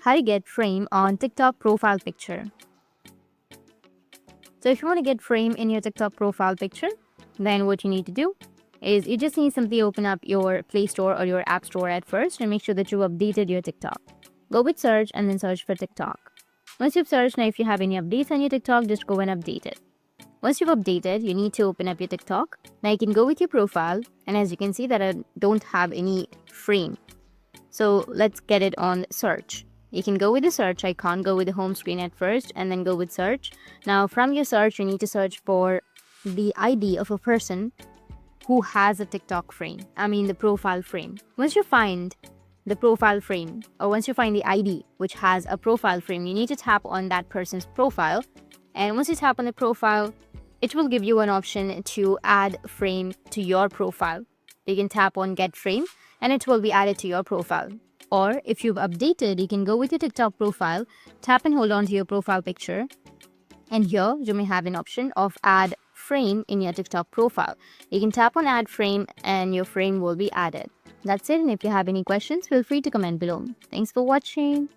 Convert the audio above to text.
how to get frame on TikTok profile picture. So if you want to get frame in your TikTok profile picture, then what you need to do is you just need to simply open up your Play Store or your App Store at first and make sure that you've updated your TikTok. Go with search and then search for TikTok. Once you've searched, now if you have any updates on your TikTok, just go and update it. Once you've updated, you need to open up your TikTok. Now you can go with your profile, and as you can see that I don't have any frame. So let's get it on search. You can go with the search icon, go with the home screen at first, and then go with search. Now from your search, you need to search for the ID of a person who has a TikTok frame. The profile frame. Once you find the profile frame, or once you find the ID which has a profile frame, you need to tap on that person's profile. And once you tap on the profile, it will give you an option to add frame to your profile. You can tap on get frame and it will be added to your profile. Or if you've updated, you can go with your TikTok profile, tap and hold on to your profile picture. And here you may have an option of add frame in your TikTok profile. You can tap on add frame and your frame will be added. That's it. And if you have any questions, feel free to comment below. Thanks for watching.